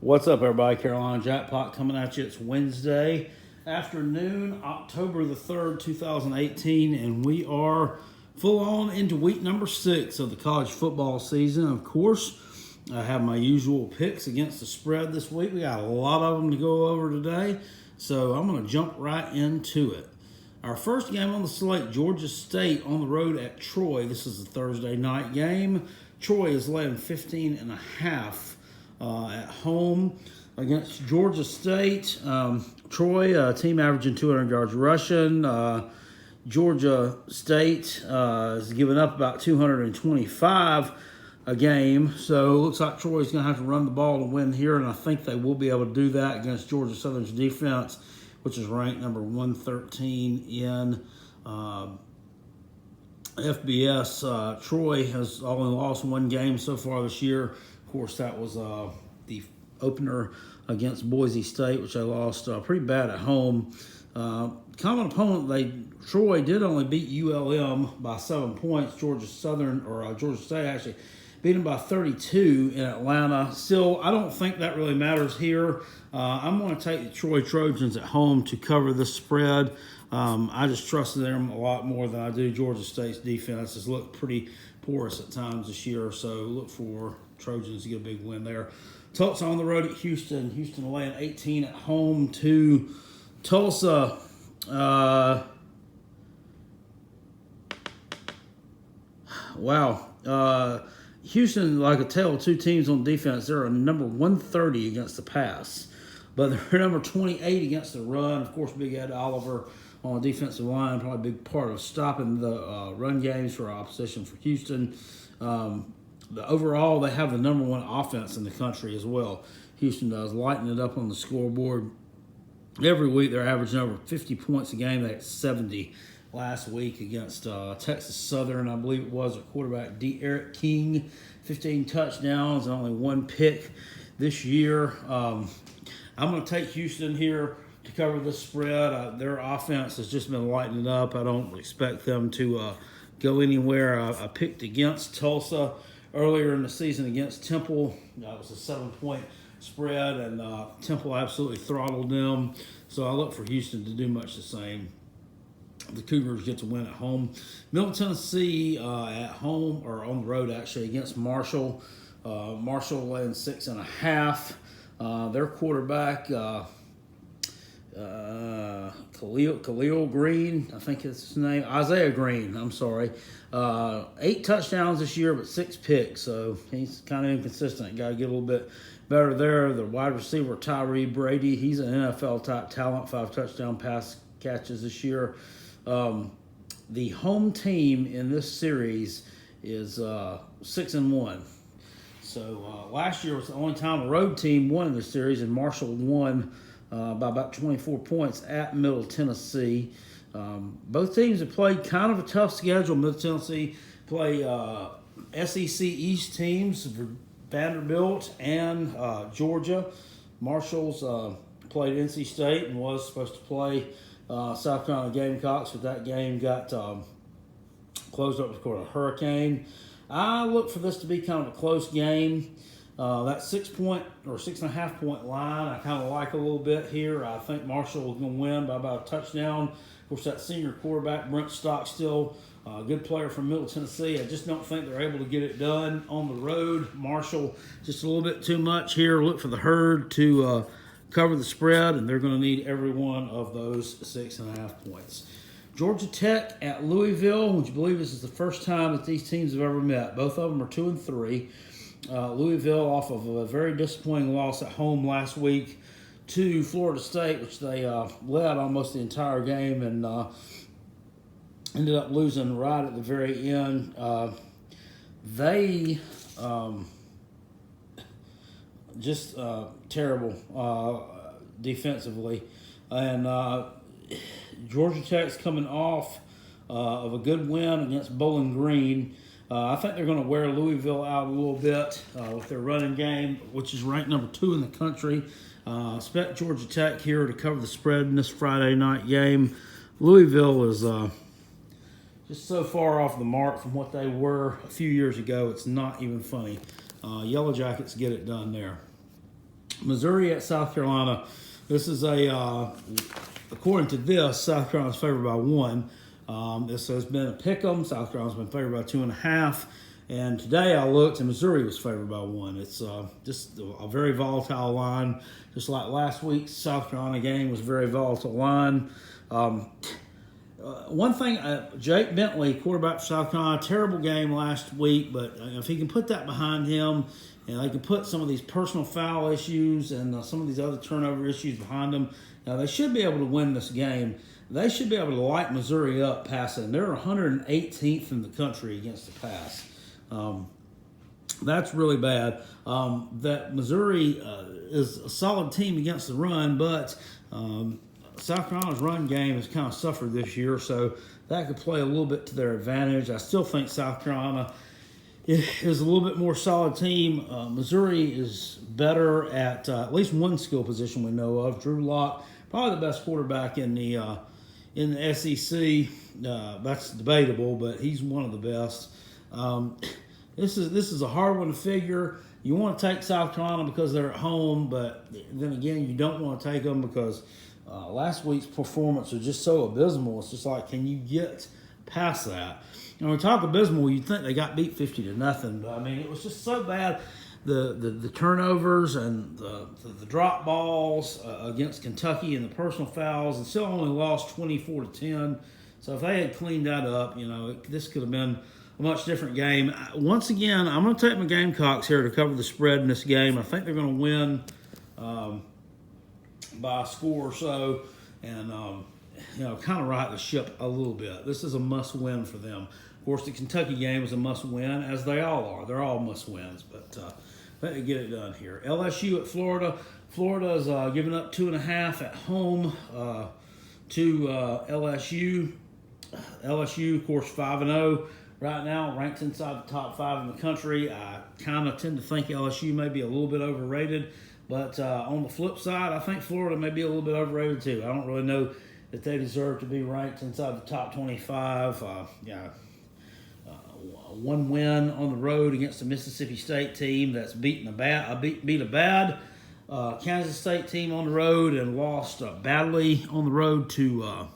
What's up, everybody? Carolina Jackpot coming at you. It's Wednesday afternoon, October the 3rd, 2018, and we are full on into week number 6 of the college football season. Of course, I have my usual picks against the spread this week. We got a lot of them to go over today, so I'm going to jump right into it. Our first game on the slate, Georgia State on the road at Troy. This is a Thursday night game. Troy is laying 15.5. At home against Georgia State. Troy, team averaging 200 yards rushing. Georgia State is giving up about 225 a game. So it looks like Troy's going to have to run the ball to win here, and I think they will be able to do that against Georgia Southern's defense, which is ranked number 113 in FBS. Troy has only lost one game so far this year. Of course, that was the opener against Boise State, which they lost pretty bad at home. Common opponent, Troy did only beat ULM by 7 points. Georgia State actually beat them by 32 in Atlanta. Still, I don't think that really matters here. I'm going to take the Troy Trojans at home to cover the spread. I just trust them a lot more than I do Georgia State's defense. Has looked pretty porous at times this year, so look for Trojans to get a big win there. Tulsa on the road at Houston. Houston laying 18 at home to Tulsa. Houston, like a tale of two teams on defense. They're number 130 against the pass, but they're number 28 against the run. Of course, Big Ed Oliver on the defensive line, probably a big part of stopping the run games for opposition for Houston. Overall, they have the number one offense in the country as well. Houston does, lighten it up on the scoreboard. Every week, they're averaging over 50 points a game. They had 70 last week against Texas Southern, I believe it was, a quarterback, Eric King, 15 touchdowns and only one pick this year. I'm going to take Houston here to cover the spread. Their offense has just been lighting it up. I don't expect them to go anywhere. I picked against Tulsa earlier in the season against Temple. That was a 7-point spread, and Temple absolutely throttled them. So I look for Houston to do much the same. The Cougars get to win at home. Middle Tennessee at home, or on the road actually, against Marshall. Marshall laying 6.5. Their quarterback, Khalil Green, I think it's his name. Isaiah Green, I'm sorry. 8 touchdowns this year, but 6 picks, so he's kind of inconsistent. Got to get a little bit better there. The wide receiver, Tyree Brady, he's an NFL-type talent, 5 touchdown pass catches this year. The home team in this series is 6-1. So last year was the only time a road team won in the series, and Marshall won by about 24 points at Middle Tennessee. Both teams have played kind of a tough schedule. Middle Tennessee play SEC East teams, Vanderbilt and Georgia. Marshall's played NC State and was supposed to play South Carolina Gamecocks, but that game got closed up because of a hurricane. I look for this to be kind of a close game. That 6-point or 6.5 point line, I kind of like a little bit here. I think Marshall is going to win by about a touchdown. Of course, that senior quarterback, Brent Stockstill, a good player from Middle Tennessee. I just don't think they're able to get it done on the road. Marshall, just a little bit too much here. Look for the Herd to cover the spread, and they're going to need every one of those 6.5 points. Georgia Tech at Louisville. Would you believe this is the first time that these teams have ever met? Both of them are 2-3. Louisville off of a very disappointing loss at home last week to Florida State, which they led almost the entire game and ended up losing right at the very end. They just terrible defensively. And Georgia Tech's coming off of a good win against Bowling Green. I think they're going to wear Louisville out a little bit with their running game, which is ranked number 2 in the country. Expect Georgia Tech here to cover the spread in this Friday night game. Louisville is just so far off the mark from what they were a few years ago. It's not even funny. Yellow Jackets get it done there. Missouri at South Carolina. This is according to this, South Carolina's favored by 1. This has been a pick'em. South Carolina's been favored by 2.5. And today I looked, and Missouri was favored by 1. It's just a very volatile line. Just like last week's South Carolina game was a very volatile line. One thing, Jake Bentley, quarterback for South Carolina, terrible game last week, but if he can put that behind him, and they can put some of these personal foul issues and some of these other turnover issues behind them, they should be able to win this game. They should be able to light Missouri up passing. They're 118th in the country against the pass. That's really bad. That Missouri is a solid team against the run, but South Carolina's run game has kind of suffered this year, so that could play a little bit to their advantage. I still think South Carolina is a little bit more solid team. Missouri is better at least one skill position we know of. Drew Lock, probably the best quarterback in the SEC. That's debatable, but he's one of the best. This is a hard one to figure. You want to take South Carolina because they're at home, but then again, you don't want to take them because last week's performance was just so abysmal. It's just like, can you get past that? When we talk abysmal, you'd think they got beat 50-0, but I mean, it was just so bad. The turnovers and the drop balls against Kentucky and the personal fouls, and still only lost 24-10. So if they had cleaned that up, this could have been a much different game. Once again, I'm going to take my Gamecocks here to cover the spread in this game. I think they're going to win by a score or so, and kind of right the ship a little bit. This is a must-win for them. Of course, the Kentucky game is a must-win, as they all are. They're all must-wins, but let me get it done here. LSU at Florida. Florida is giving up 2.5 at home to LSU. LSU, of course, 5-0 right now, ranked inside the top 5 in the country. I kind of tend to think LSU may be a little bit overrated, but on the flip side, I think Florida may be a little bit overrated too. I don't really know that they deserve to be ranked inside the top 25. One win on the road against a Mississippi State team that's beat a bad Kansas State team on the road and lost badly on the road to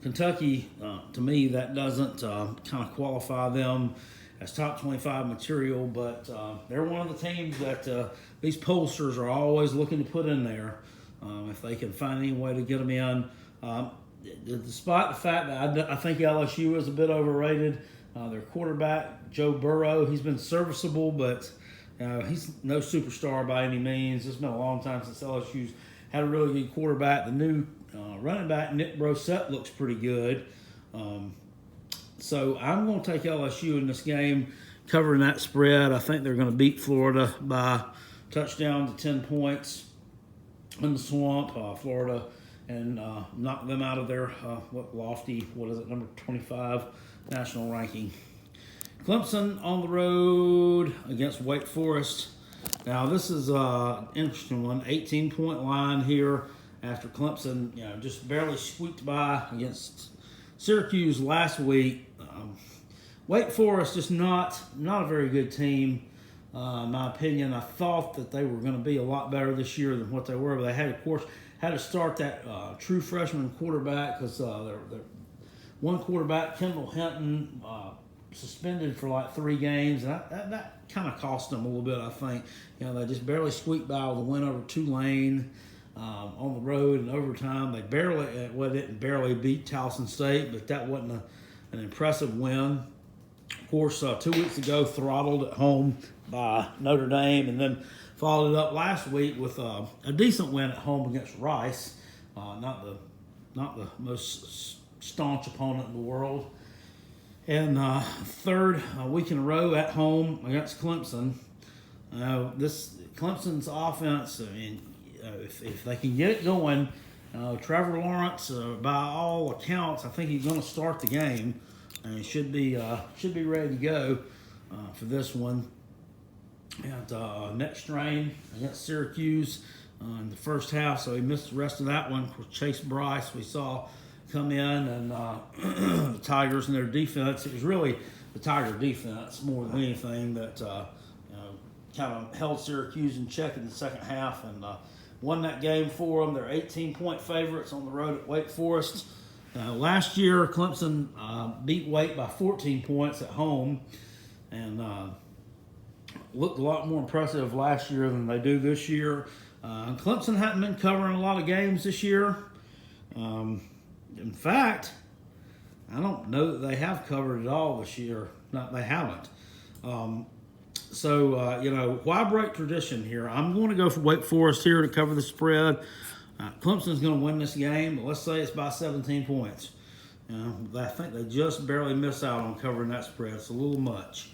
Kentucky. To me, that doesn't kind of qualify them as top 25 material, but they're one of the teams that these pollsters are always looking to put in there if they can find any way to get them in. Despite the fact that I think LSU is a bit overrated, their quarterback, Joe Burrow, he's been serviceable, but he's no superstar by any means. It's been a long time since LSU's had a really good quarterback. The new running back, Nick Brosette, looks pretty good. So I'm going to take LSU in this game, covering that spread. I think they're going to beat Florida by touchdown to 10 points in the swamp, Florida, and knock them out of their number 25 national ranking. Clemson on the road against Wake Forest. Now this is an interesting one. 18-point line here after Clemson, just barely squeaked by against Syracuse last week. Wake Forest just not a very good team, in my opinion. I thought that they were going to be a lot better this year than what they were, but they had, of course, to start that true freshman quarterback because their one quarterback, Kendall Hinton, suspended for like 3 games, and that kind of cost them a little bit, I think. They just barely squeaked by with a win over Tulane on the road in overtime. They didn't barely beat Towson State, but that wasn't an impressive win. Of course, 2 weeks ago, throttled at home by Notre Dame, and then followed it up last week with a decent win at home against Rice. Not the most staunch opponent in the world. And third week in a row at home against Clemson. This Clemson's offense, I mean, if they can get it going, Trevor Lawrence, by all accounts, I think he's going to start the game, and he should be ready to go for this one. And next rain against Syracuse in the first half, so he missed the rest of that one. Chase Bryce, we saw come in, and the Tigers and their defense. It was really the Tiger defense more than anything that kind of held Syracuse in check in the second half and won that game for them. They're 18-point favorites on the road at Wake Forest. Last year, Clemson beat Wake by 14 points at home and looked a lot more impressive last year than they do this year. Clemson hadn't been covering a lot of games this year. In fact, I don't know that they have covered it all this year. No, they haven't. Why break tradition here? I'm going to go for Wake Forest here to cover the spread. Clemson's going to win this game, but let's say it's by 17 points. I think they just barely miss out on covering that spread. It's a little much.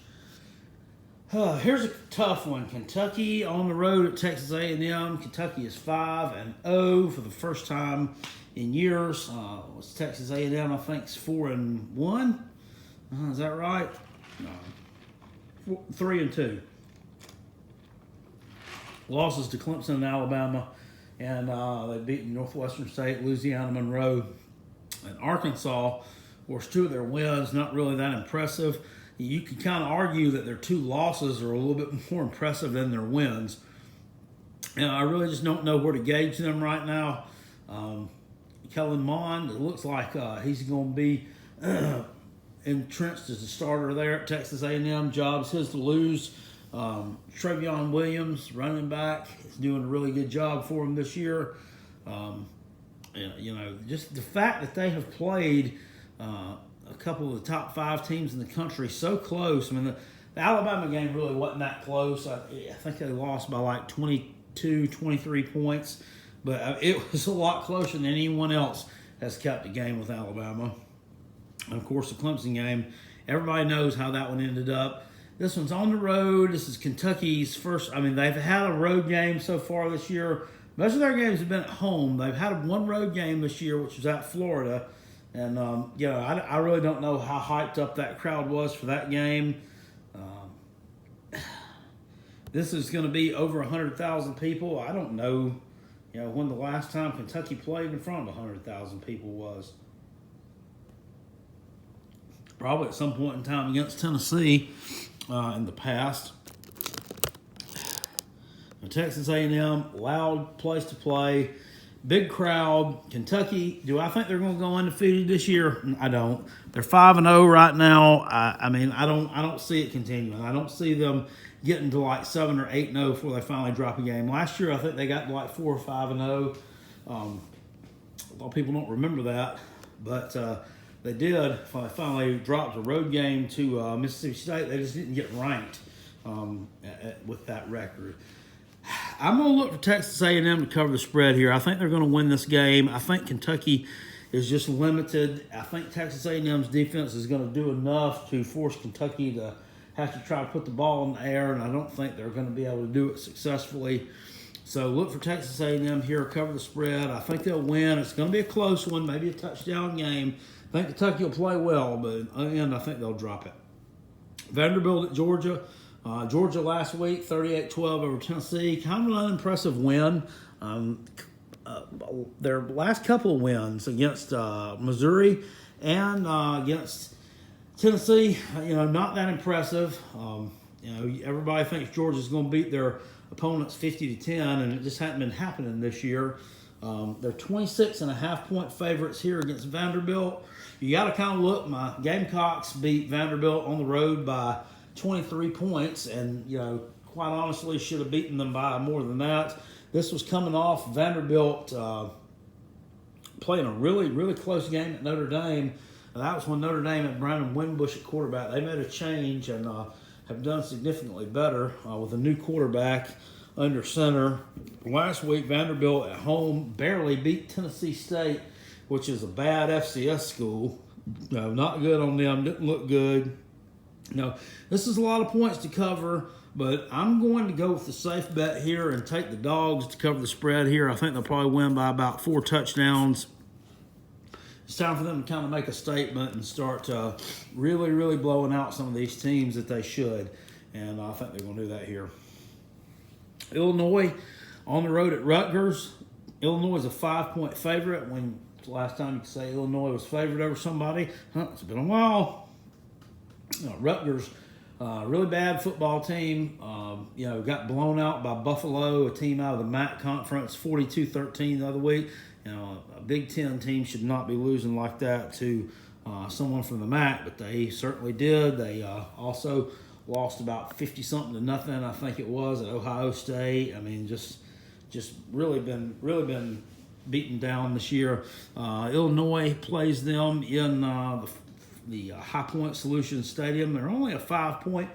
Here's a tough one. Kentucky on the road at Texas A&M. Kentucky is 5-0 for the first time in years. Texas A&M, I think, is 4-1. Is that right? No. 3-2. Losses to Clemson and Alabama, and they beat Northwestern State, Louisiana Monroe, and Arkansas. Of course, two of their wins not really that impressive. You could kind of argue that their two losses are a little bit more impressive than their wins. And I really just don't know where to gauge them right now. Kellen Mond, it looks like he's going to be entrenched as a starter there at Texas A&M. Job's his to lose. Trevion Williams, running back, is doing a really good job for him this year. Just the fact that they have played a couple of the top 5 teams in the country so close. I mean, the Alabama game really wasn't that close. I think they lost by like 22, 23 points. But it was a lot closer than anyone else has kept the game with Alabama. And, of course, the Clemson game, everybody knows how that one ended up. This one's on the road. This is Kentucky's first. I mean, they've had a road game so far this year. Most of their games have been at home. They've had one road game this year, which was at Florida. And, I really don't know how hyped up that crowd was for that game. This is going to be over 100,000 people. I don't know, when the last time Kentucky played in front of 100,000 people was. Probably at some point in time against Tennessee in the past. Texas A&M, loud place to play. Big crowd. Kentucky, do I think they're going to go undefeated this year? I don't. They're 5-0 right now. I don't see it continuing. I don't see them getting to like 7 or 8-0 before they finally drop a game. Last year, I think they got to like 4 or 5-0. A lot of people don't remember that, but they did. Finally dropped a road game to Mississippi State. They just didn't get ranked with that record. I'm going to look for Texas A&M to cover the spread here. I think they're going to win this game. I think Kentucky is just limited. I think Texas A&M's defense is going to do enough to force Kentucky to have to try to put the ball in the air, and I don't think they're going to be able to do it successfully. So look for Texas A&M here, cover the spread. I think they'll win. It's going to be a close one, maybe a touchdown game. I think Kentucky will play well, but in the end, I think they'll drop it. Vanderbilt at Georgia. Georgia last week, 38-12 over Tennessee. Kind of an unimpressive win. Their last couple of wins against Missouri and against Tennessee, not that impressive. Everybody thinks Georgia's going to beat their opponents 50-10, and it just hasn't been happening this year. They're 26.5-point favorites here against Vanderbilt. You got to kind of look. My Gamecocks beat Vanderbilt on the road by 23 points, and quite honestly should have beaten them by more than that. This was coming off Vanderbilt playing a really, really close game at Notre Dame. That was when Notre Dame had Brandon Wimbush at quarterback. They made a change and have done significantly better with a new quarterback under center. Last week, Vanderbilt at home barely beat Tennessee State, which is a bad FCS school. Not good on them. Didn't look good. This is a lot of points to cover, but I'm going to go with the safe bet here and take the dogs to cover the spread here. I think they'll probably win by about 4 touchdowns. It's time for them to kind of make a statement and start really, really blowing out some of these teams that they should, and I think they're going to do that here. Illinois on the road at Rutgers. Illinois is a 5-point favorite. When the last time you could say Illinois was favored over somebody? It's been a while. Rutgers Really bad football team. Got blown out by Buffalo, a team out of the MAC conference, 42-13 the other week. A Big Ten team should not be losing like that to someone from the MAC, but they certainly did. They also lost about 50-something to nothing, I think it was, at Ohio State. I mean, just really been beaten down this year. Illinois plays them in the High Point Solutions Stadium. They're only a 5-point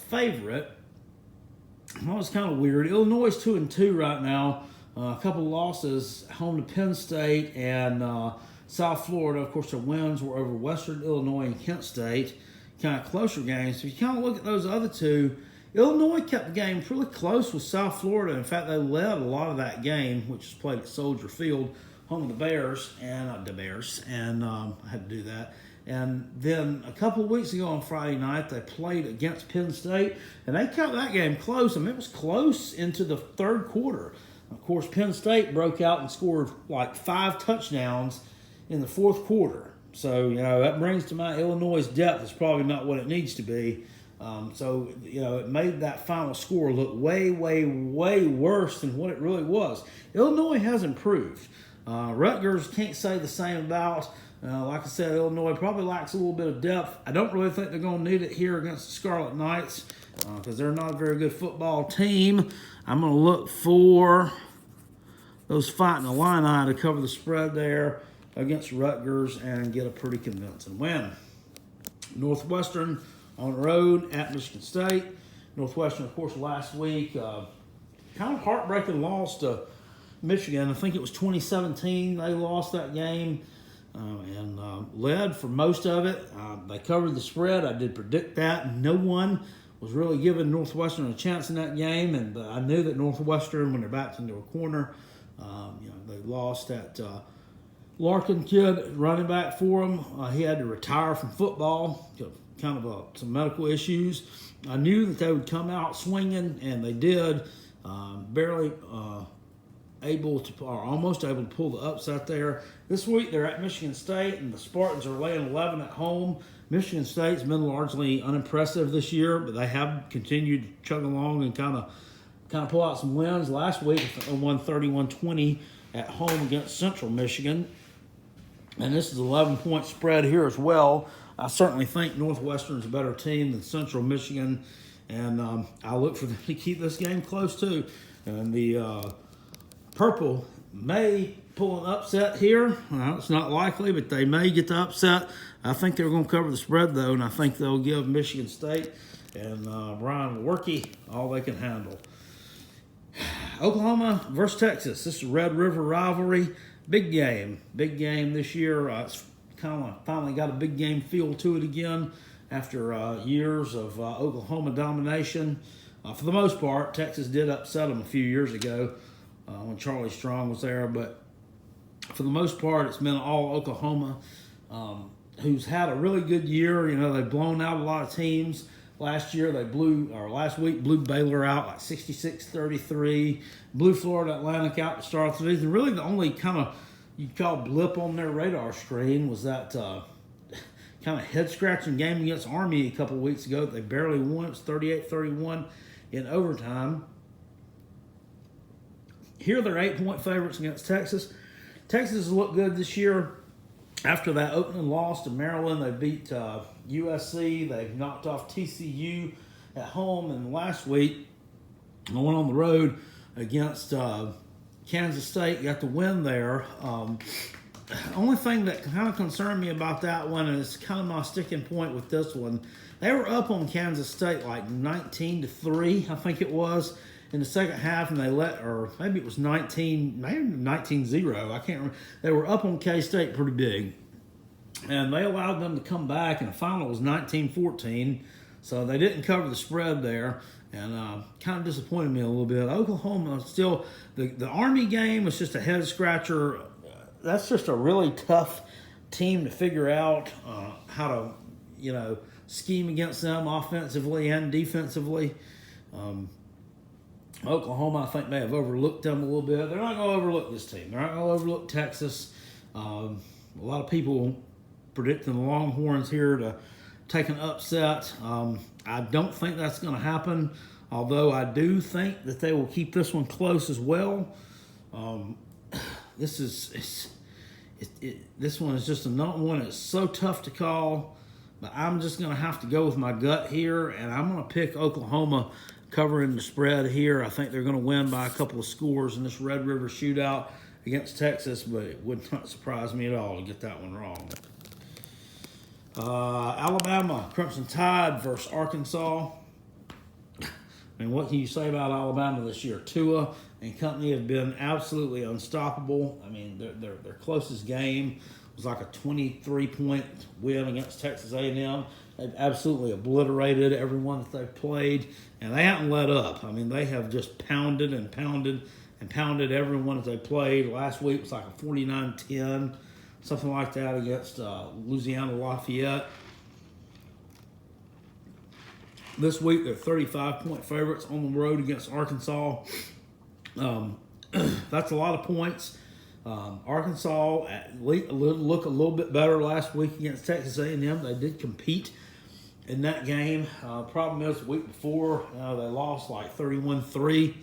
favorite. That was kind of weird. Illinois is 2-2 right now. A couple losses, home to Penn State and South Florida. Of course, their wins were over Western Illinois and Kent State, kind of closer games. So if you kind of look at those other two, Illinois kept the game pretty close with South Florida. In fact, they led a lot of that game, which was played at Soldier Field, home of the Bears, and I had to do that. And then a couple of weeks ago on Friday night, they played against Penn State, and they kept that game close. I mean, it was close into the third quarter. Of course, Penn State broke out and scored like 5 touchdowns in the fourth quarter. So, that brings to mind Illinois' depth is probably not what it needs to be. It made that final score look way, way, way worse than what it really was. Illinois has improved. Rutgers can't say the same about. Like I said, Illinois probably lacks a little bit of depth. I don't really think they're going to need it here against the Scarlet Knights because they're not a very good football team. I'm going to look for those Fighting Illini to cover the spread there against Rutgers and get a pretty convincing win. Northwestern on the road at Michigan State. Northwestern, of course, last week, kind of heartbreaking loss to Michigan. I think it was 2017 they lost that game and led for most of it. They covered the spread. I did predict that. No one was really giving Northwestern a chance in that game, and I knew that Northwestern, when they're backed into a corner, they lost that Larkin kid, running back for them. He had to retire from football, kind of some medical issues. I knew that they would come out swinging, and they did. Barely almost able to pull the upset there. This week they're at Michigan State, and the Spartans are laying 11 at home. Michigan State's been largely unimpressive this year, but they have continued to chug along and kind of pull out some wins. Last week they won 31-20 at home against Central Michigan, and this is an 11-point spread here as well. I certainly think Northwestern's a better team than Central Michigan, and I look for them to keep this game close too. And the Purple may pull an upset here. Well, it's not likely, but they may get the upset. I think they're going to cover the spread, though, and I think they'll give Michigan State and Brian Workey all they can handle. Oklahoma versus Texas. This is Red River rivalry. Big game this year. It's kind of finally got a big game feel to it again after years of Oklahoma domination. For the most part, Texas did upset them a few years ago when Charlie Strong was there, but for the most part, it's been all Oklahoma, who's had a really good year. They've blown out a lot of teams. Last week blew Baylor out like 66-33, blew Florida Atlantic out to start the season. Really, the only kind of you'd call blip on their radar screen was that kind of head-scratching game against Army a couple of weeks ago. They barely won. It was 38-31 in overtime. Here they're 8-point favorites against Texas. Texas has looked good this year. After that opening loss to Maryland, they beat USC. They've knocked off TCU at home. And last week, I went on the road against Kansas State, got the win there. Only thing that kind of concerned me about that one, and it's kind of my sticking point with this one, they were up on Kansas State like 19-3, I think it was, in the second half, and maybe it was 19-0, I can't remember. They were up on K-State pretty big, and they allowed them to come back, and the final was 19-14, so they didn't cover the spread there, and kind of disappointed me a little bit. Oklahoma still, the Army game was just a head-scratcher. That's just a really tough team to figure out how to, scheme against them offensively and defensively. Oklahoma, I think, may have overlooked them a little bit. They're not going to overlook this team. They're not going to overlook Texas. A lot of people predicting the Longhorns here take an upset. I don't think that's going to happen, although I do think that they will keep this one close as well. This one is just another one that's so tough to call, but I'm just going to have to go with my gut here, and I'm going to pick Oklahoma covering the spread here. I think they're going to win by a couple of scores in this Red River shootout against Texas, but it would not surprise me at all to get that one wrong. Alabama Crimson Tide versus Arkansas. I mean, what can you say about Alabama this year? Tua and company have been absolutely unstoppable. I mean, their closest game was like a 23-point win against Texas A&M. They've absolutely obliterated everyone that they've played, and they haven't let up. I mean, they have just pounded and pounded and pounded everyone that they played. Last week was like a 49-10, something like that against Louisiana Lafayette. This week, they're 35-point favorites on the road against Arkansas. That's a lot of points. Arkansas looked a little bit better last week against Texas A&M. They did compete in that game. Problem is, the week before, they lost like 31-3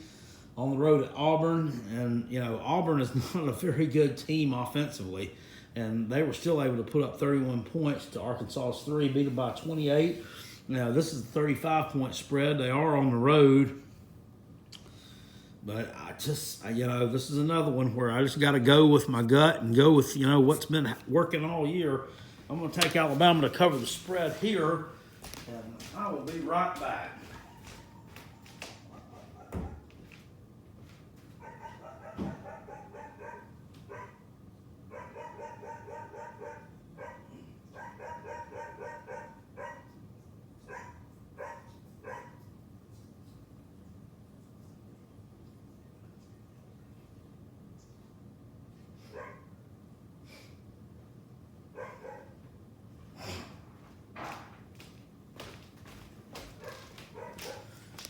on the road at Auburn. And, Auburn is not a very good team offensively. And they were still able to put up 31 points to Arkansas's 3, beat them by 28. Now, this is a 35-point spread. They are on the road. But this is another one where I just got to go with my gut and go with, what's been working all year. I'm going to take Alabama to cover the spread here, and I will be right back.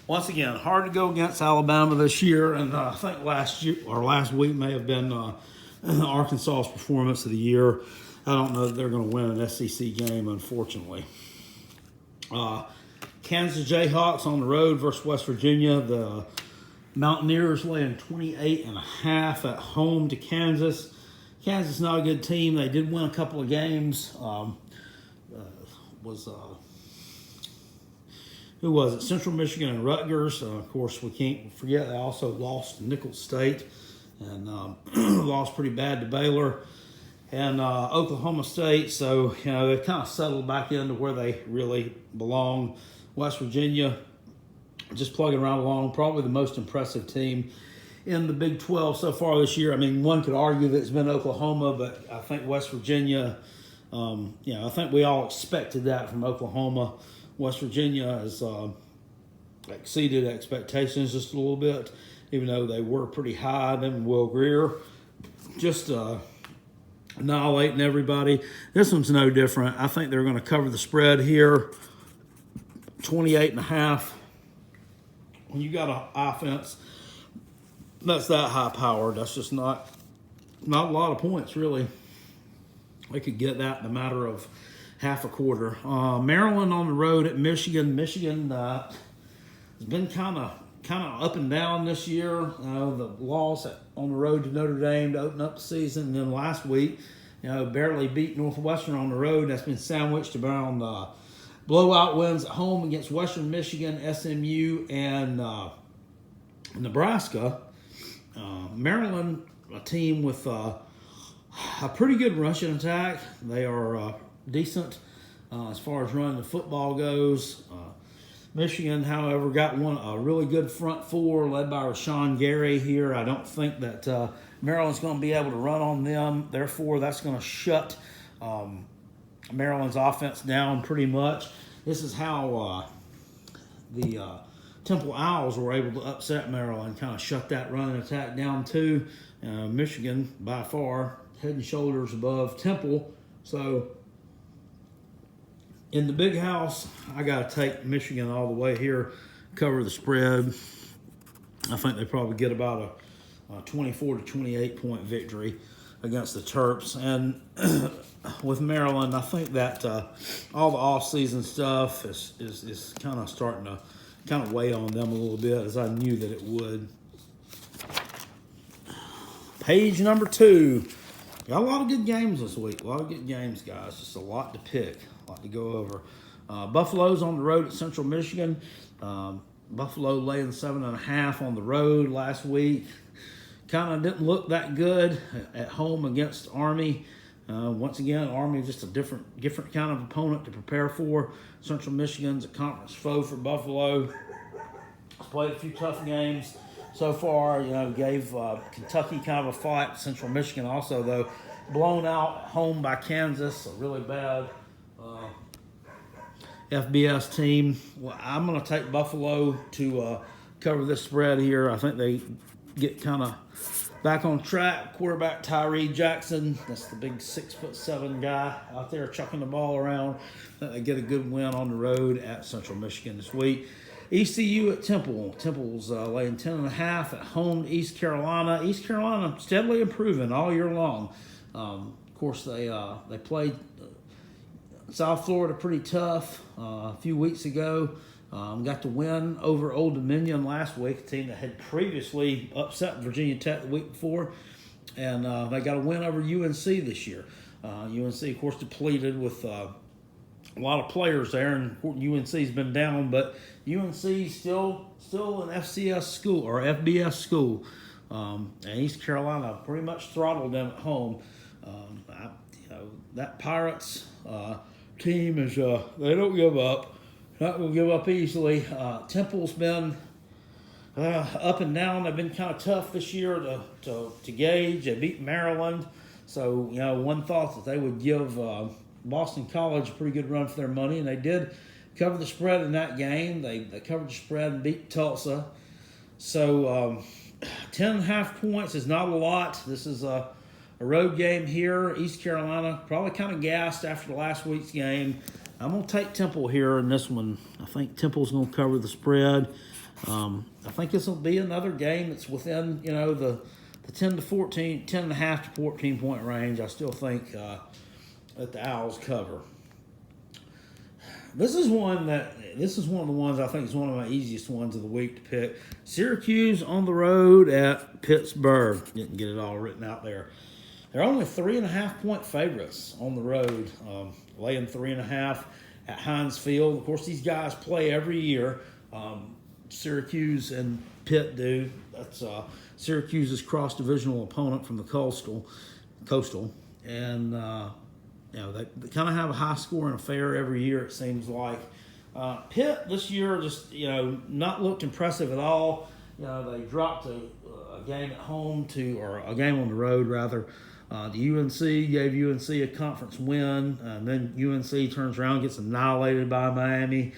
Once again, hard to go against Alabama this year, and I think last week may have been Arkansas's performance of the year. I don't know that they're going to win an SEC game, unfortunately. Kansas Jayhawks on the road versus West Virginia. The Mountaineers laying 28.5 at home to Kansas. Kansas is not a good team. They did win a couple of games. Who was it? Central Michigan and Rutgers. Of course, we can't forget they also lost to Nicholls State and lost pretty bad to Baylor and Oklahoma State. So, they've kind of settled back into where they really belong. West Virginia just plugging right along, probably the most impressive team in the Big 12 so far this year. I mean, one could argue that it's been Oklahoma, but I think West Virginia, I think we all expected that from Oklahoma. West Virginia has exceeded expectations just a little bit, even though they were pretty high. Them and Will Greer just annihilating everybody. This one's no different. I think they're going to cover the spread here, 28.5. When you got an offense that's that high powered, that's just not a lot of points, really. They could get that in a matter of half a quarter. Maryland on the road at Michigan. Michigan has been kind of up and down this year. The loss on the road to Notre Dame to open up the season, and then last week, barely beat Northwestern on the road. That's been sandwiched around blowout wins at home against Western Michigan, SMU, and Nebraska. Maryland, a team with a pretty good rushing attack. They are decent as far as running the football goes. Michigan, however, got a really good front four led by Rashawn Gary here. I don't think that Maryland's going to be able to run on them. Therefore, that's going to shut Maryland's offense down pretty much. This is how the Temple Owls were able to upset Maryland, kind of shut that running attack down too. Michigan, by far, head and shoulders above Temple. So, in the big house, I got to take Michigan all the way here, cover the spread. I think they probably get about a 24 to 28 point victory. against the Terps. And with Maryland, I think that all the off-season stuff is kind of starting to kind of weigh on them a little bit, as I knew that it would. Page number 2. Got a lot of good games this week. A lot of good games, guys. Just a lot to pick, a lot to go over. Buffalo's on the road at Central Michigan. Buffalo laying 7.5 on the road last week. Kind of didn't look that good at home against Army. Once again, Army is just a different kind of opponent to prepare for. Central Michigan's a conference foe for Buffalo. Played a few tough games so far. Gave Kentucky kind of a fight. Central Michigan also, though, blown out at home by Kansas, a really bad FBS team. Well, I'm going to take Buffalo to cover this spread here. I think they get kind of back on track. Quarterback Tyree Jackson, that's the big 6'7" guy out there chucking the ball around. They get a good win on the road at Central Michigan this week. ECU at Temple. Temple's laying 10.5 at home to East Carolina. East Carolina steadily improving all year long. Of course, they played South Florida pretty tough a few weeks ago. Got to win over Old Dominion last week, a team that had previously upset Virginia Tech the week before. And they got a win over UNC this year. UNC, of course, depleted with a lot of players there, and UNC's been down, but UNC's still an FCS school or FBS school. And East Carolina pretty much throttled them at home. That Pirates team is they don't give up. Not going to give up easily. Temple's been up and down. They've been kind of tough this year to gauge. They beat Maryland. So, one thought that they would give Boston College a pretty good run for their money, and they did cover the spread in that game. They covered the spread and beat Tulsa. So, 10.5 points is not a lot. This is a road game here. East Carolina probably kind of gassed after the last week's game. I'm going to take Temple here in this one. I think Temple's going to cover the spread. I think this will be another game that's within, the 10.5 to 14 point range. I still think that the Owls cover. This is one of the ones I think is one of my easiest ones of the week to pick. Syracuse on the road at Pittsburgh. Didn't get it all written out there. They're only 3.5 point favorites on the road, laying 3.5 at Heinz Field. Of course, these guys play every year. Syracuse and Pitt do. That's Syracuse's cross-divisional opponent from the Coastal, and they kind of have a high-scoring affair every year. It seems like Pitt this year just not looked impressive at all. They dropped a game at home or a game on the road rather. The UNC gave UNC a conference win, and then UNC turns around and gets annihilated by Miami.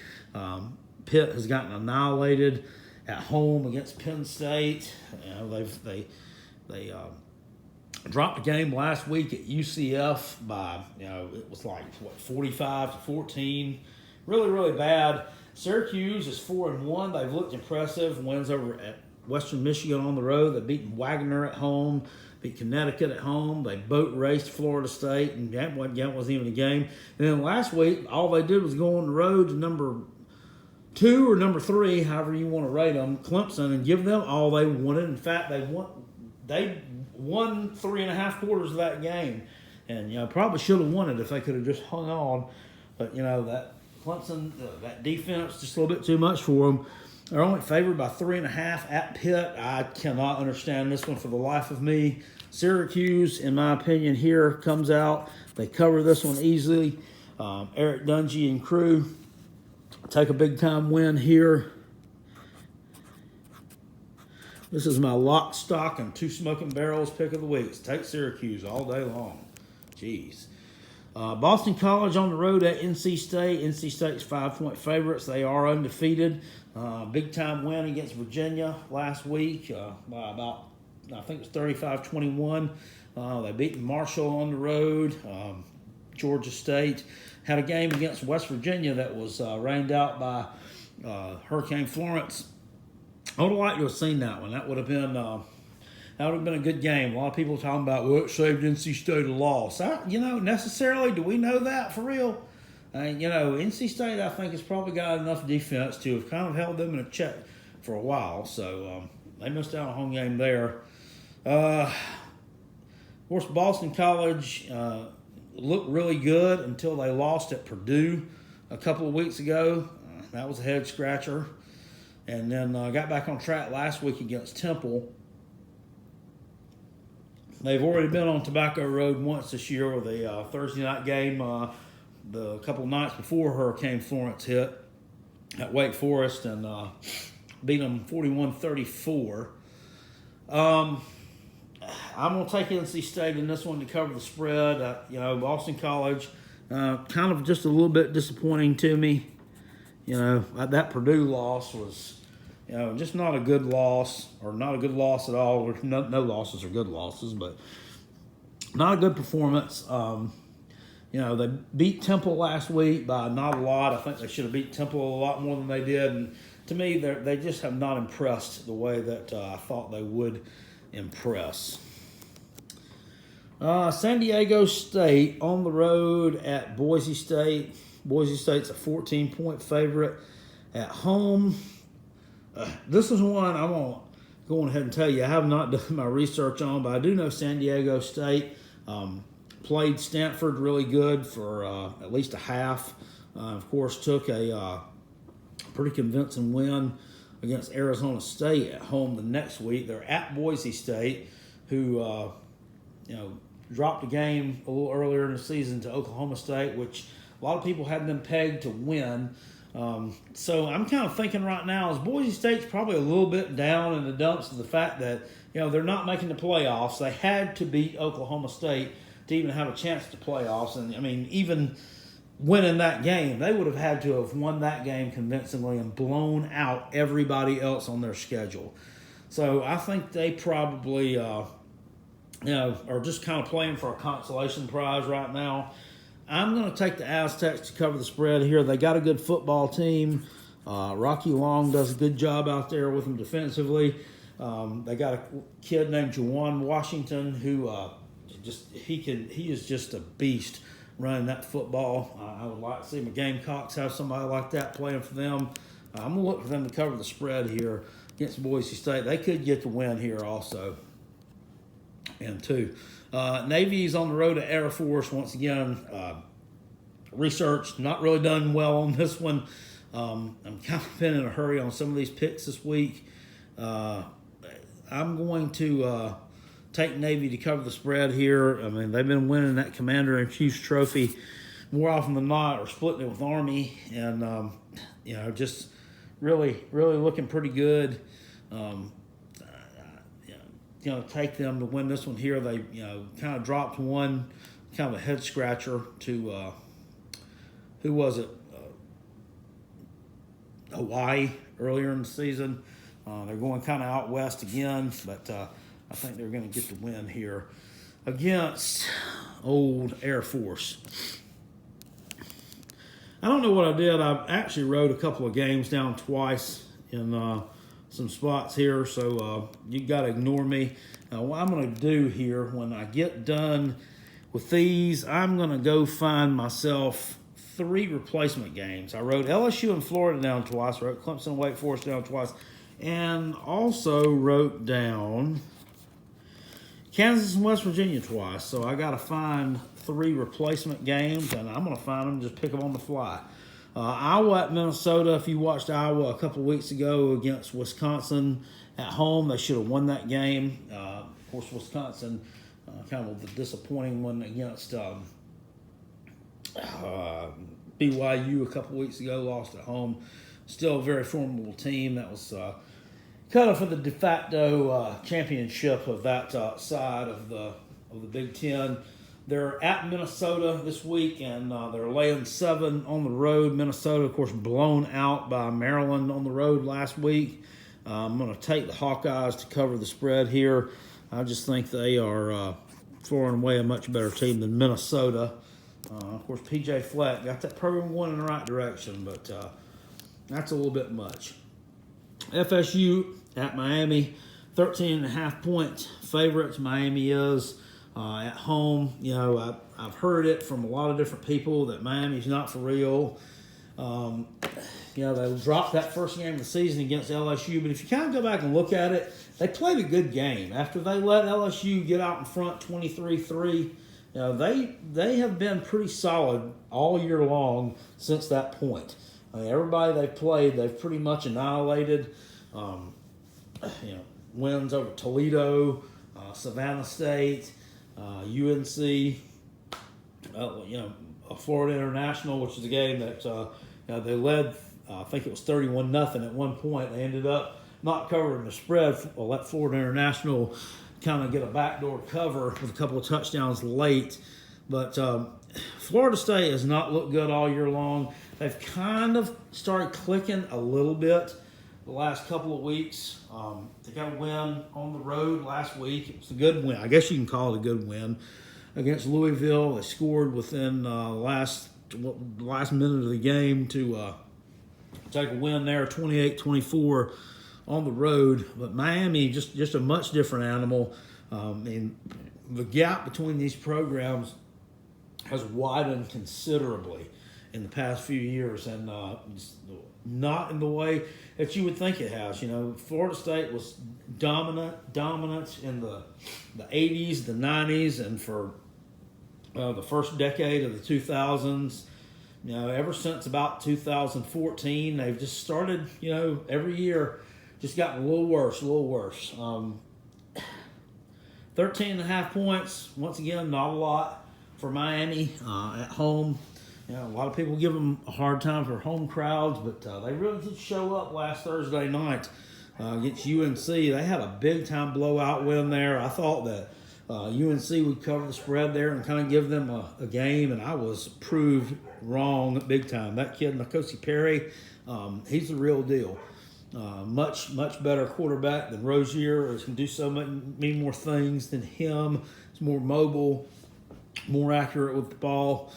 Pitt has gotten annihilated at home against Penn State. They dropped a game last week at UCF by it was like 45-14, really really bad. Syracuse is 4-1. They've looked impressive. Wins over at Western Michigan on the road. They've beaten Wagner at home. Beat Connecticut at home. They boat raced Florida State, and that wasn't even a game. And then last week, all they did was go on the road to number 2 or number 3, however you want to rate them, Clemson, and give them all they wanted. In fact, they won 3.5 quarters of that game, and probably should have won it if they could have just hung on. But that Clemson, that defense, just a little bit too much for them. They're only favored by 3.5 at Pitt. I cannot understand this one for the life of me. Syracuse, in my opinion, here comes out. They cover this one easily. Eric Dungy and crew take a big-time win here. This is my lock, stock, and 2 smoking barrels pick of the week. Take Syracuse all day long. Jeez. Boston College on the road at NC State. NC State's 5-point favorites. They are undefeated. Big-time win against Virginia last week by about, I think it was 35-21. They beat Marshall on the road. Georgia State had a game against West Virginia that was rained out by Hurricane Florence. I would have liked to have seen that one. That would have been That would have been a good game. A lot of people talking about, well, it saved NC State a loss. Necessarily, do we know that for real? NC State, I think, has probably got enough defense to have kind of held them in a check for a while. So they missed out on a home game there. Of course, Boston College looked really good until they lost at Purdue a couple of weeks ago. That was a head scratcher. And then got back on track last week against Temple. They've already been on Tobacco Road once this year with a Thursday night game the couple of nights before Hurricane Florence hit at Wake Forest and beat them 41-34. I'm going to take NC State in this one to cover the spread. Boston College, kind of just a little bit disappointing to me. That Purdue loss was, just not a good loss, or not a good loss at all. No losses are good losses, but not a good performance. They beat Temple last week by not a lot. I think they should have beat Temple a lot more than they did. And to me, they just have not impressed the way that I thought they would impress. San Diego State on the road at Boise State. Boise State's a 14-point favorite at home. This is one I'm going to go ahead and tell you I have not done my research on, but I do know San Diego State played Stanford really good for at least a half. Of course, took a pretty convincing win against Arizona State at home the next week. They're at Boise State, who dropped a game a little earlier in the season to Oklahoma State, which a lot of people had them pegged to win. So I'm kind of thinking right now is Boise State's probably a little bit down in the dumps of the fact that they're not making the playoffs. They had to beat Oklahoma State to even have a chance to playoffs. And, even winning that game, they would have had to have won that game convincingly and blown out everybody else on their schedule. So I think they probably, are just kind of playing for a consolation prize right now. I'm going to take the Aztecs to cover the spread here. They got a good football team. Rocky Long does a good job out there with them defensively. They got a kid named Juwan Washington who he is just a beast running that football. I would like to see my Gamecocks have somebody like that playing for them. I'm going to look for them to cover the spread here against Boise State. They could get the win here also. And two. Navy's on the road to Air Force once again. Research not really done well on this one. I'm kind of been in a hurry on some of these picks this week. I'm going to take Navy to cover the spread here. They've been winning that Commander-in-Chief's trophy more often than not, or splitting it with Army, and just really, really looking pretty good. Take them to win this one here. They, kind of dropped one, kind of a head scratcher to, who was it? Hawaii earlier in the season. They're going kind of out west again, but I think they're going to get the win here against old Air Force. I don't know what I did. I actually wrote a couple of games down twice in some spots here, so you got to ignore me. What I'm going to do here when I get done with these, I'm going to go find myself 3 replacement games. I wrote LSU and Florida down twice, wrote Clemson and Wake Forest down twice, and also wrote down Kansas and West Virginia twice. So I got to find 3 replacement games, and I'm going to find them, just pick them on the fly. Iowa at Minnesota. If you watched Iowa a couple of weeks ago against Wisconsin at home, they should have won that game. Of course, Wisconsin, kind of the disappointing one against BYU a couple of weeks ago, lost at home. Still a very formidable team. That was kind of for the de facto championship of that side of the Big Ten. They're at Minnesota this week, and they're laying 7 on the road. Minnesota, of course, blown out by Maryland on the road last week. I'm going to take the Hawkeyes to cover the spread here. I just think they are far and away a much better team than Minnesota. Of course, P.J. Fleck got that program going in the right direction, but that's a little bit much. FSU at Miami. 13.5-point favorites. Miami is at home. I've heard it from a lot of different people that Miami's not for real. They dropped that first game of the season against LSU, but if you kind of go back and look at it, they played a good game. After they let LSU get out in front 23-3, they have been pretty solid all year long since that point. Everybody they've played, they've pretty much annihilated. Wins over Toledo, Savannah State, UNC, Florida International, which is a game that they led. I think it was 31-0 at one point. They ended up not covering the spread. Let Florida International kind of get a backdoor cover with a couple of touchdowns late. But Florida State has not looked good all year long. They've kind of started clicking a little bit the last couple of weeks. They got a win on the road last week. It was a good win. I guess you can call it a good win against Louisville. They scored within the last minute of the game to take a win there, 28-24 on the road. But Miami, just a much different animal. And the gap between these programs has widened considerably in the past few years, and not in the way that you would think it has. Florida State was dominant in the 80s, the 90s, and for the first decade of the 2000s. Ever since about 2014, they've just started, every year just gotten a little worse. 13.5 points, once again, not a lot for Miami at home. A lot of people give them a hard time for home crowds, but they really did show up last Thursday night against UNC. They had a big-time blowout win there. I thought that UNC would cover the spread there and kind of give them a game, and I was proved wrong big time. That kid, N'Kosi Perry, he's the real deal. Much better quarterback than Rozier. He can do so many more things than him. He's more mobile, more accurate with the ball.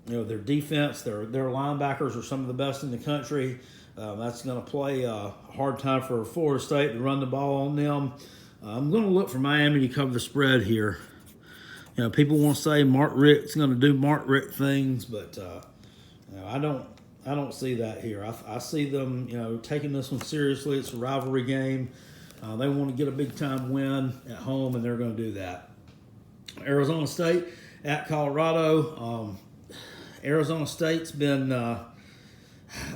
Their defense, their linebackers are some of the best in the country. That's going to play a hard time for Florida State to run the ball on them. I'm going to look for Miami to cover the spread here. People want to say Mark Richt's going to do Mark Richt things, but I don't see that here. I see them, taking this one seriously. It's a rivalry game. They want to get a big-time win at home, and they're going to do that. Arizona State at Colorado. Arizona State's been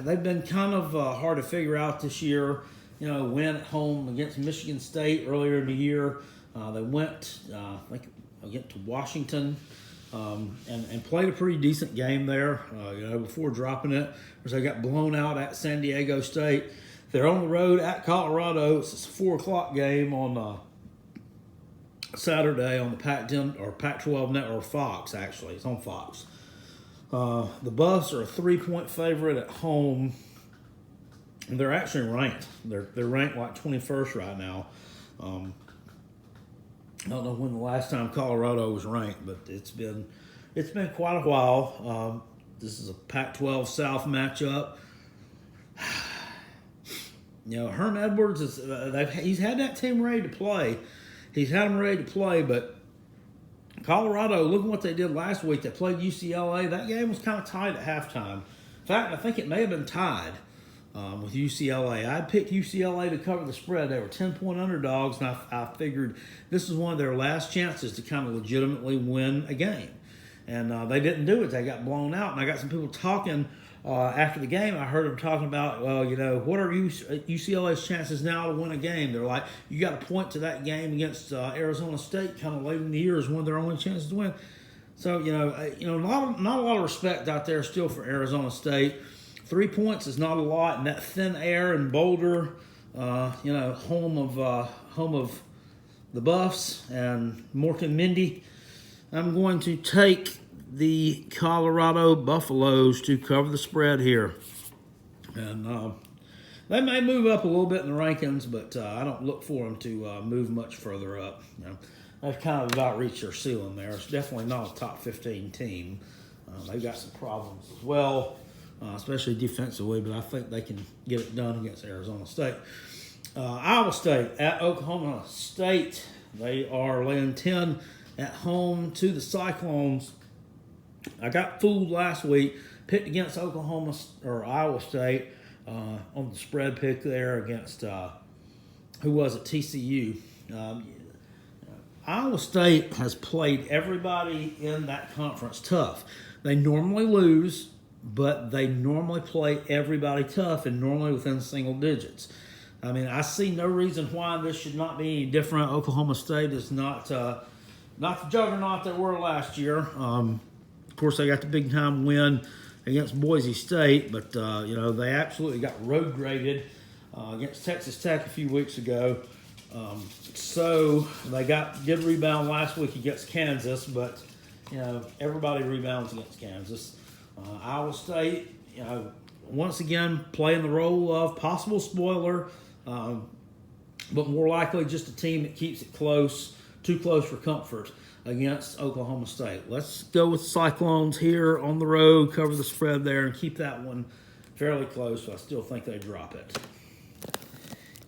they've been kind of hard to figure out this year. Win at home against Michigan State earlier in the year. They went, to Washington and played a pretty decent game there, before dropping it. Because they got blown out at San Diego State. They're on the road at Colorado. It's a 4 o'clock game on Saturday on the Pac-10 or Pac-12 Network, or Fox, actually. It's on Fox. The Buffs are a 3-point favorite at home. They're actually ranked. They're ranked like 21st right now. I don't know when the last time Colorado was ranked, but it's been quite a while. This is a Pac-12 South matchup. Herm Edwards he's had that team ready to play. He's had them ready to play, but Colorado, look at what they did last week. They played UCLA. That game was kind of tied at halftime. In fact, I think it may have been tied with UCLA. I picked UCLA to cover the spread. They were 10-point underdogs, and I figured this is one of their last chances to kind of legitimately win a game. And they didn't do it. They got blown out. And I got some people talking after the game. I heard them talking about, what are UCLA's chances now to win a game? They're like, you got to point to that game against Arizona State kind of late in the year as one of their only chances to win. So, not a lot of respect out there still for Arizona State. 3 points is not a lot in that thin air in Boulder, home of the Buffs and Mork and Mindy. I'm going to take the Colorado Buffaloes to cover the spread here. And they may move up a little bit in the rankings, but I don't look for them to move much further up. They've kind of about reached their ceiling there. It's definitely not a top 15 team. They've got some problems as well, especially defensively, but I think they can get it done against Arizona State. Iowa State at Oklahoma State. They are laying 10 at home to the Cyclones. I got fooled last week. Picked against Iowa State on the spread pick there against who was it? TCU. Iowa State has played everybody in that conference tough. They normally lose, but they normally play everybody tough and normally within single digits. I mean, I see no reason why this should not be any different. Oklahoma State is not the juggernaut they were last year. Of course, they got the big time win against Boise State, but they absolutely got road graded against Texas Tech a few weeks ago. So they did rebound last week against Kansas, but everybody rebounds against Kansas. Iowa State, once again playing the role of possible spoiler, but more likely just a team that keeps it close, too close for comfort against Oklahoma State. Let's go with Cyclones here on the road, cover the spread there, and keep that one fairly close. So I still think they drop it.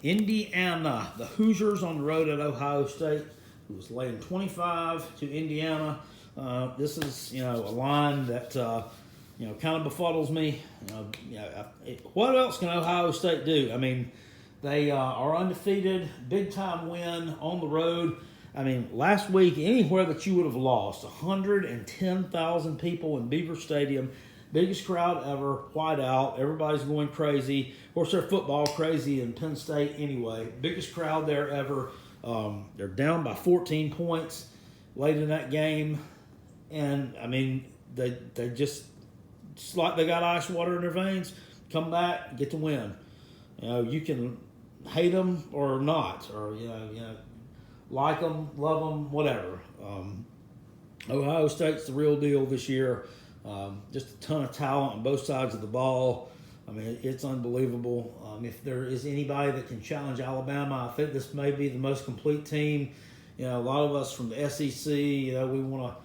Indiana, the Hoosiers on the road at Ohio State, who was laying 25 to Indiana. This is a line that kind of befuddles me. What else can Ohio State do? I mean, they are undefeated, big time win on the road. I mean, last week, anywhere that you would have lost, 110,000 people in Beaver Stadium, biggest crowd ever, white out, everybody's going crazy. Of course, they're football crazy in Penn State anyway. Biggest crowd there ever. They're down by 14 points late in that game. And, I mean, they just like they got ice water in their veins, come back, get the win. You can hate them or not, or, like them, love them, whatever. Ohio State's the real deal this year. Just a ton of talent on both sides of the ball. I mean, it's unbelievable. If there is anybody that can challenge Alabama, I think this may be the most complete team. A lot of us from the SEC, we want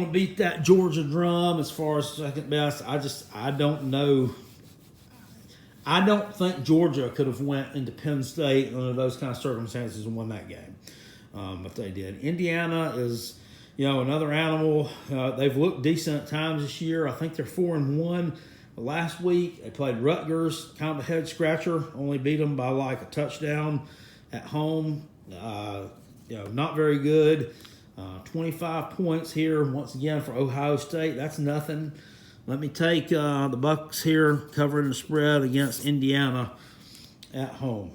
to beat that Georgia drum as far as second best. I don't know. I don't think Georgia could have went into Penn State under those kind of circumstances and won that game. But they did. Indiana is, another animal. They've looked decent at times this year. I think they're 4-1. Last week, they played Rutgers, kind of a head scratcher. Only beat them by like a touchdown at home. Not very good. 25 points here once again for Ohio State. That's nothing. Let me take the Bucks here covering the spread against Indiana at home.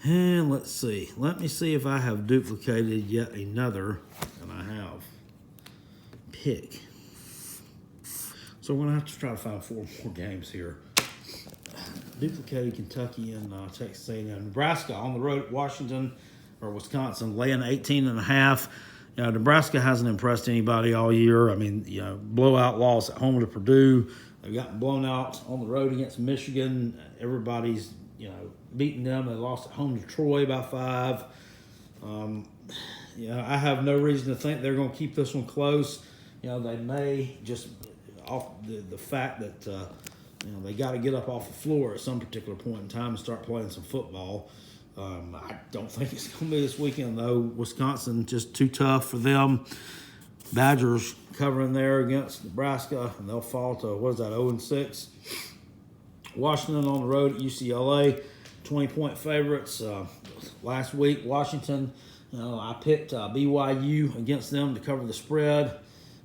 And let's see. Let me see if I have duplicated yet another, and I have, pick. So we're going to have to try to find 4 more games here. Duplicated Kentucky and Texas A&M. Nebraska on the road at Wisconsin, laying 18.5. Nebraska hasn't impressed anybody all year. I mean, blowout loss at home to Purdue. They've gotten blown out on the road against Michigan. Everybody's, beating them. They lost at home to Troy by 5. I have no reason to think they're going to keep this one close. They may just off the fact that, they got to get up off the floor at some particular point in time and start playing some football. I don't think it's going to be this weekend, though. Wisconsin just too tough for them. Badgers covering there against Nebraska, and they'll fall to, 0-6. Washington on the road at UCLA, 20-point favorites. Last week, Washington, I picked BYU against them to cover the spread.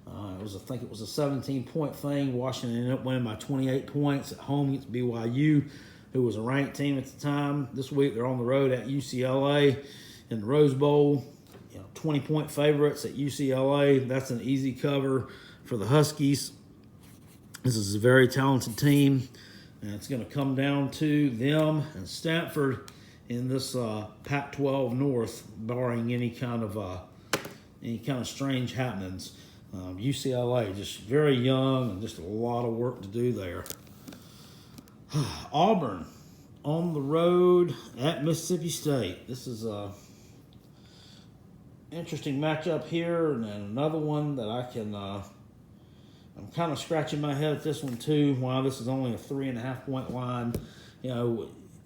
I think it was a 17-point thing. Washington ended up winning by 28 points at home against BYU, who was a ranked team at the time. This week, they're on the road at UCLA in the Rose Bowl. 20-point favorites at UCLA. That's an easy cover for the Huskies. This is a very talented team, and it's going to come down to them and Stanford in this Pac-12 North, barring any kind of strange happenings. UCLA just very young and just a lot of work to do there. Auburn on the road at Mississippi State. This is a interesting matchup here, and then another one that I can I'm kind of scratching my head at this one too. Wow, this is only a 3.5 point line.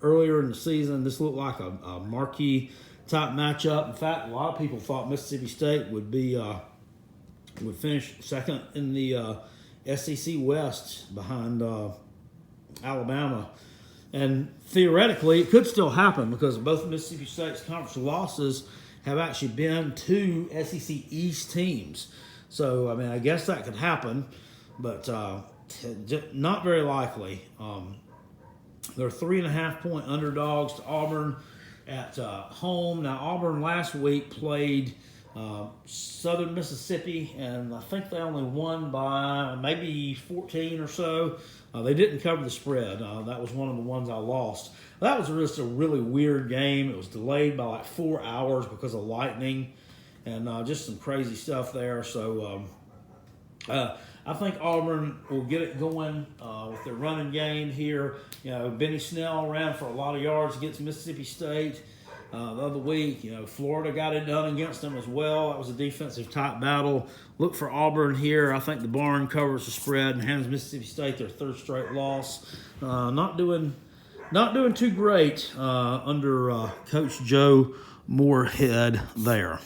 Earlier in the season, this looked like a marquee type matchup. In fact, a lot of people thought Mississippi State would finish second in the SEC West behind Alabama. And theoretically, it could still happen because both Mississippi State's conference losses have actually been to SEC East teams. So, I guess that could happen, but not very likely. They're 3.5 point underdogs to Auburn at home. Now, Auburn last week played Southern Mississippi, and I think they only won by maybe 14 or so. They didn't cover the spread. That was one of the ones I lost. That was just a really weird game. It was delayed by like 4 hours because of lightning and just some crazy stuff there. So I think Auburn will get it going with their running game here. Benny Snell ran for a lot of yards against Mississippi State the other week. Florida got it done against them as well. That was a defensive type battle. Look for Auburn here. I think the barn covers the spread and hands Mississippi State their third straight loss. Not doing too great under Coach Joe Moorhead there.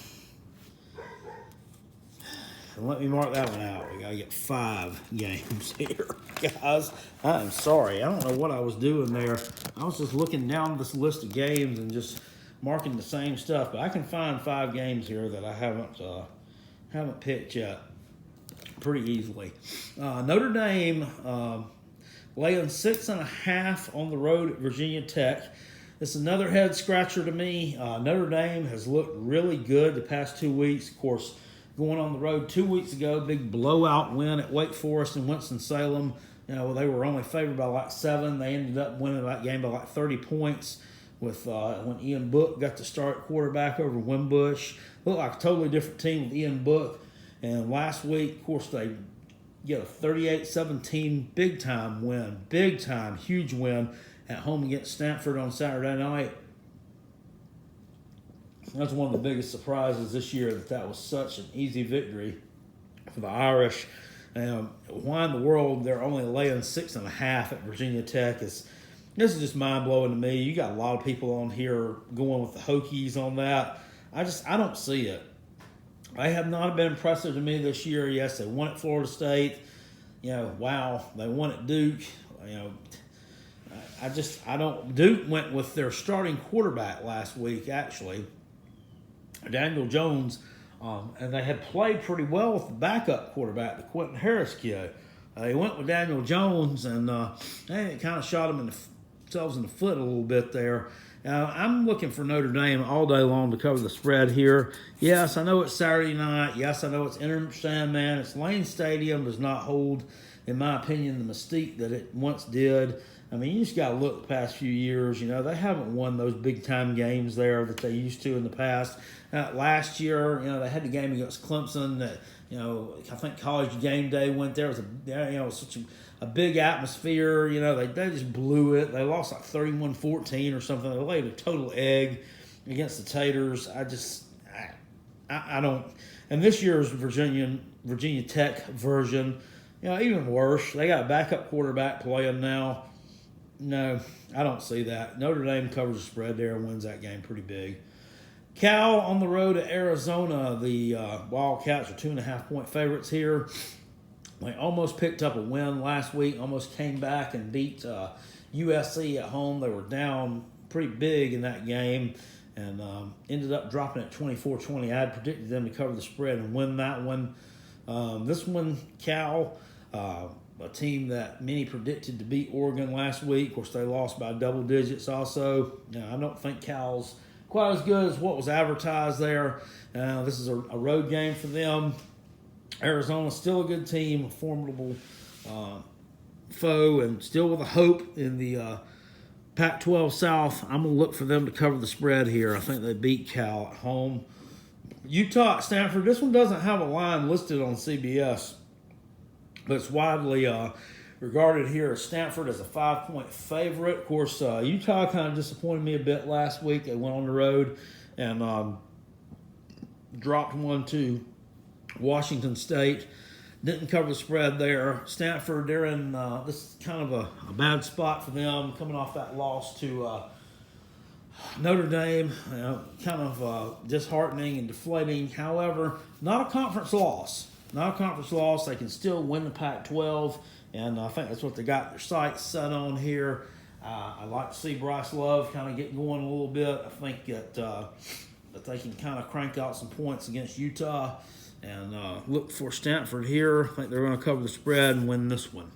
And let me mark that one out. We got to get 5 games here, guys. I'm sorry. I don't know what I was doing there. I was just looking down this list of games and just marking the same stuff. But I can find 5 games here that I haven't picked yet pretty easily. Notre Dame laying 6.5 on the road at Virginia Tech. It's another head scratcher to me. Notre Dame has looked really good the past 2 weeks. Of course, going on the road 2 weeks ago, big blowout win at Wake Forest and Winston-Salem. They were only favored by like 7. They ended up winning that game by like 30 points with when Ian Book got to start quarterback over Wimbush. Looked like a totally different team with Ian Book. And last week, of course, they get a 38-17 big-time win. Big-time, huge win at home against Stanford on Saturday night. That's one of the biggest surprises this year that was such an easy victory for the Irish. Why in the world they're only laying 6.5 at Virginia Tech this is just mind-blowing to me. You got a lot of people on here going with the Hokies on that. I don't see it. They have not been impressive to me this year. Yes, they won at Florida State. Wow, they won at Duke. I don't. Duke went with their starting quarterback last week, actually, Daniel Jones, and they had played pretty well with the backup quarterback, the Quentin Harris kid. They went with Daniel Jones, and they kind of shot themselves in the foot a little bit there. I'm looking for Notre Dame all day long to cover the spread here. Yes, I know it's Saturday night. Yes, I know it's Inter Sandman. It's Lane Stadium does not hold, in my opinion, the mystique that it once did. You just got to look the past few years. They haven't won those big-time games there that they used to in the past. Last year, they had the game against Clemson that, I think College Game Day went there. It was such a big atmosphere. They just blew it. They lost like 31-14 or something. They laid a total egg against the Taters. I don't. And this year's Virginia Tech version, even worse. They got a backup quarterback playing now. No, I don't see that. Notre Dame covers the spread there and wins that game pretty big. Cal on the road to Arizona. The Wildcats are 2.5 point favorites here. They almost picked up a win last week, almost came back and beat USC at home. They were down pretty big in that game and ended up dropping at 24-20. I had predicted them to cover the spread and win that one. This one, Cal, a team that many predicted to beat Oregon last week. Of course, they lost by double digits also. I don't think Cal's quite as good as what was advertised there. This is a road game for them. Arizona's still a good team, a formidable foe, and still with a hope in the Pac-12 South. I'm going to look for them to cover the spread here. I think they beat Cal at home. Utah at Stanford. This one doesn't have a line listed on CBS, but it's widely regarded here as Stanford as a 5-point favorite. Of course, Utah kind of disappointed me a bit last week. They went on the road and dropped one to Washington State. Didn't cover the spread there. Stanford, they're in this is kind of a bad spot for them, coming off that loss to Notre Dame. Kind of disheartening and deflating. However, not a conference loss. Not a conference loss. They can still win the Pac-12, and I think that's what they got their sights set on here. I like to see Bryce Love kind of get going a little bit. I think that they can kind of crank out some points against Utah. And look for Stanford here. I think they're going to cover the spread and win this one.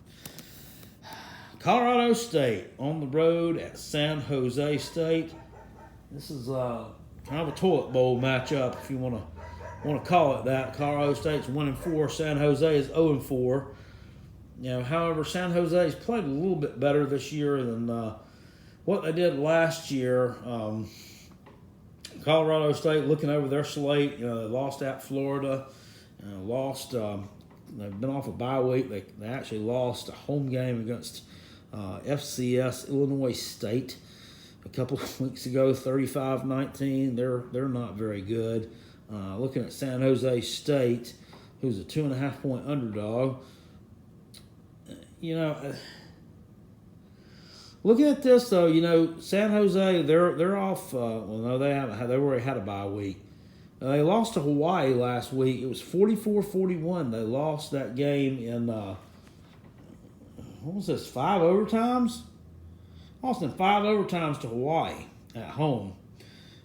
Colorado State on the road at San Jose State. This is kind of a toilet bowl matchup, if you want to call it that. Colorado State's 1-4. San Jose is 0-4. However, San Jose has played a little bit better this year than what they did last year. Colorado State, looking over their slate, they lost at Florida, they've been off a bye week. They actually lost a home game against FCS Illinois State a couple of weeks ago, 35-19. They're not very good. Looking at San Jose State, who's a 2.5-point underdog. Looking at this, though, San Jose, they're off. No, they haven't. They already had a bye week. They lost to Hawaii last week. It was 44-41. They lost that game in, what was this, 5 overtimes? Lost in 5 overtimes to Hawaii at home.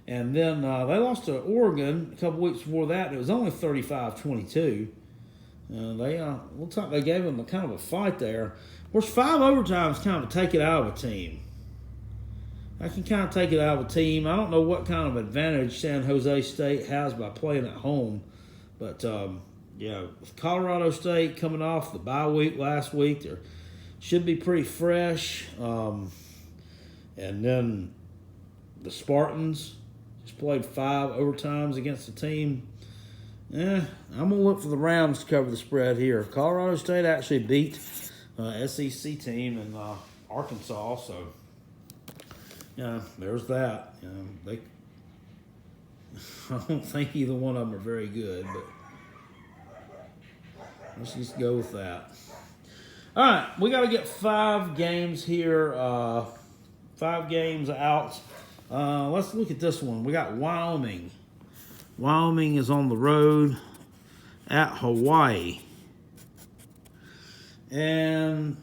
And then they lost to Oregon a couple weeks before that. It was only 35-22. Looks like they gave them a kind of a fight there. Of course, 5 overtimes kind of take it out of a team. I can kind of take it out of a team. I don't know what kind of advantage San Jose State has by playing at home. But, with Colorado State coming off the bye week last week, they should be pretty fresh. And then the Spartans just played 5 overtimes against the team. I'm going to look for the Rams to cover the spread here. Colorado State actually beat SEC team in Arkansas, so there's that. I don't think either one of them are very good, but let's just go with that. All right, we got to get 5 games here, 5 games out. Let's look at this one. We got Wyoming. Wyoming is on the road at Hawaii. And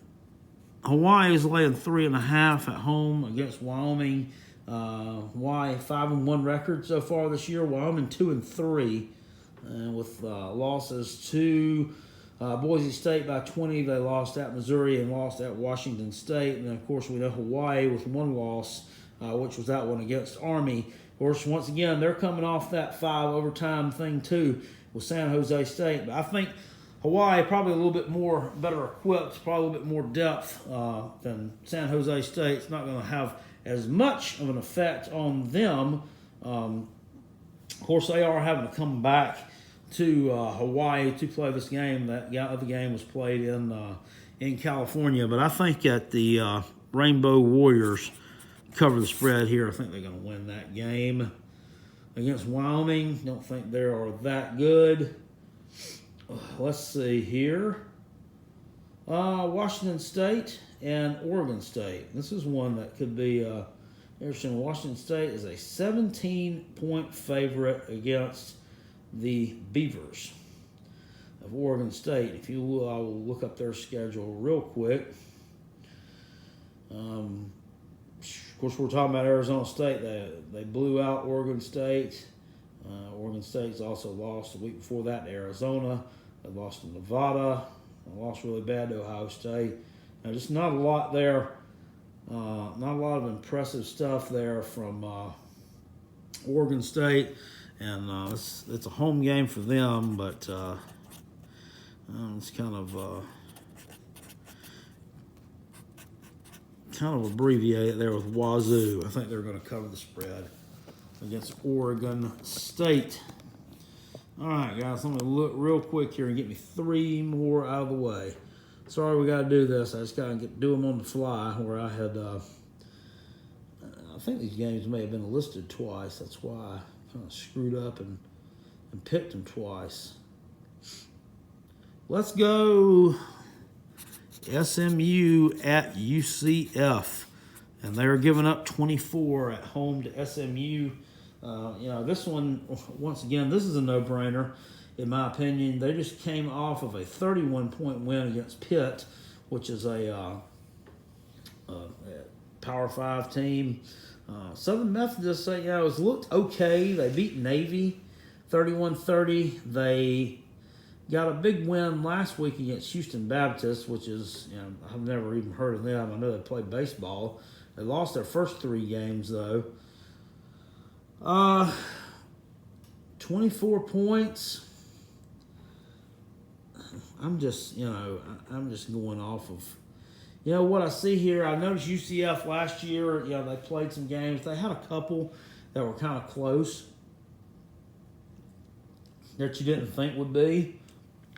Hawaii is laying 3.5 at home against Wyoming. Hawaii 5-1 record so far this year. Wyoming 2-3, with losses to Boise State by 20. They lost at Missouri and lost at Washington State. And then, of course, we know Hawaii with 1 loss, which was that one against Army. Of course, once again, they're coming off that 5 overtime thing too with San Jose State. But I think Hawaii probably a little bit more better equipped, probably a little bit more depth than San Jose State. It's not going to have as much of an effect on them. Of course, they are having to come back to Hawaii to play this game. That other game was played in California. But I think that the Rainbow Warriors cover the spread here. I think they're going to win that game against Wyoming. Don't think they are that good. Let's see here. Washington State and Oregon State. This is one that could be interesting. Washington State is a 17-point favorite against the Beavers of Oregon State. If you will, I will look up their schedule real quick. Of course, we're talking about Arizona State. They blew out Oregon State. Oregon State's also lost the week before that to Arizona. They lost to Nevada. They lost really bad to Ohio State. Now, just not a lot there. Not a lot of impressive stuff there from Oregon State. And it's a home game for them, but it's kind of abbreviated there with Wazoo. I think they're going to cover the spread against Oregon State. All right, guys, let me look real quick here and get me 3 more out of the way. Sorry we got to do this. I just got to do them on the fly where I had, I think these games may have been listed twice. That's why I kind of screwed up and picked them twice. Let's go SMU at UCF. And they're giving up 24 at home to SMU. This one, once again, this is a no-brainer, in my opinion. They just came off of a 31-point win against Pitt, which is a Power 5 team. Southern Methodist, it looked okay. They beat Navy 31-30. They got a big win last week against Houston Baptist, which is, I've never even heard of them. I know they play baseball. They lost their first 3 games, though. 24 points. I'm just going off of, what I see here. I noticed UCF last year, they played some games. They had a couple that were kind of close that you didn't think would be.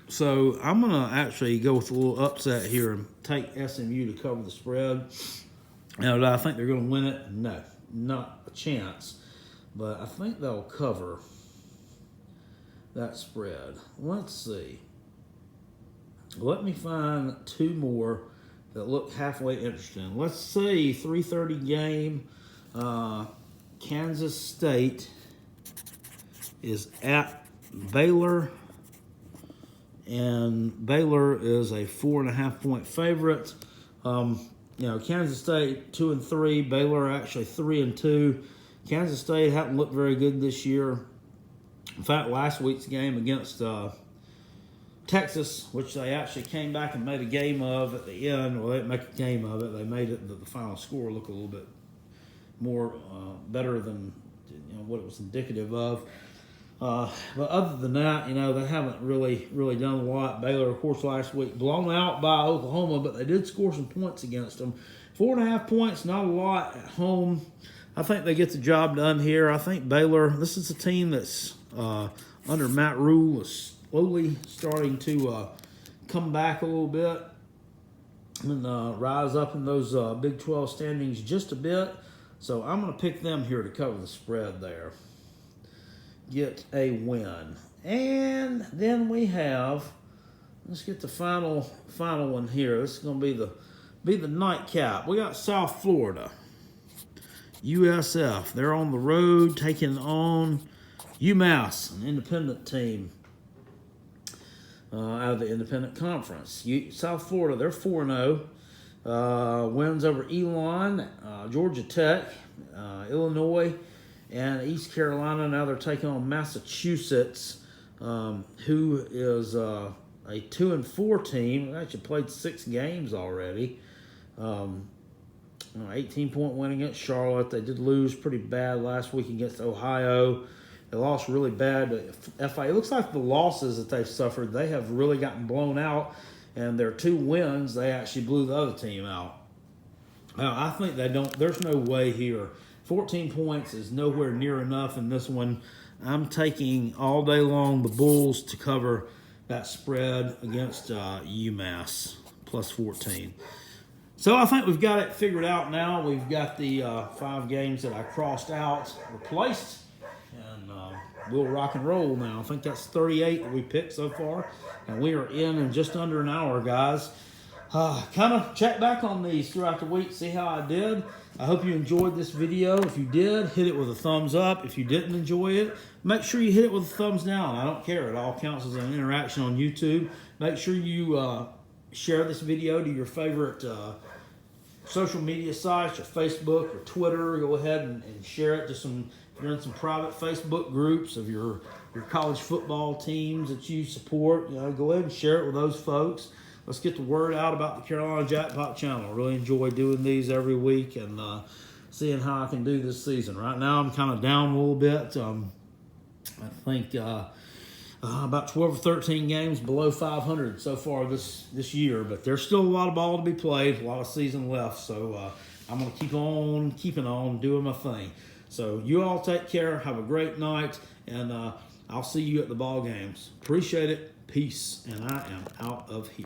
So I'm going to actually go with a little upset here and take SMU to cover the spread. Do I think they're going to win it? No, not a chance. But I think they'll cover that spread. Let's see. Let me find 2 more that look halfway interesting. Let's see, 3:30 game. Kansas State is at Baylor. And Baylor is a 4.5-point favorite. Kansas State 2-3. Baylor actually 3-2. Kansas State hasn't looked very good this year. In fact, last week's game against Texas, which they actually came back and made a game of at the end. Well, they didn't make a game of it. They made it the final score look a little bit more better than what it was indicative of. But other than that, they haven't really done a lot. Baylor, of course, last week blown out by Oklahoma, but they did score some points against them. 4.5 points, not a lot at home. I think they get the job done here. I think Baylor, this is a team that's under Matt Rule, is slowly starting to come back a little bit and rise up in those Big 12 standings just a bit. So I'm going to pick them here to cover the spread there. Get a win. And then we have, let's get the final one here. This is going to be the nightcap. We got South Florida. USF. They're on the road taking on UMass, an independent team out of the independent conference. South Florida, they're 4-0. Wins over Elon, Georgia Tech, Illinois, and East Carolina. Now they're taking on Massachusetts, who is a 2-4 team. They actually played 6 games already. 18-point win against Charlotte. They did lose pretty bad last week against Ohio. They lost really bad to FI. It looks like the losses that they've suffered, they have really gotten blown out. And their 2 wins, they actually blew the other team out. I think they don't. There's no way here. 14 points is nowhere near enough in this one. I'm taking all day long the Bulls to cover that spread against UMass, plus 14. So I think we've got it figured out now. We've got the 5 games that I crossed out replaced. And we'll rock and roll now. I think that's 38 that we picked so far. And we are in just under an hour, guys. Kind of check back on these throughout the week, see how I did. I hope you enjoyed this video. If you did, hit it with a thumbs up. If you didn't enjoy it, make sure you hit it with a thumbs down. I don't care. It all counts as an interaction on YouTube. Make sure you share this video to your favorite social media sites, your Facebook or Twitter. Go ahead and share it to some, if you're in some private Facebook groups of your college football teams that you support. Go ahead and share it with those folks. Let's get the word out about the Carolina Jackpot channel. I really enjoy doing these every week and seeing how I can do this season. Right now I'm kind of down a little bit. I think about 12 or 13 games below 500 so far this year, but there's still a lot of ball to be played, a lot of season left. So I'm going to keep on keeping on, doing my thing. So you all take care. Have a great night, and I'll see you at the ball games. Appreciate it. Peace, and I am out of here.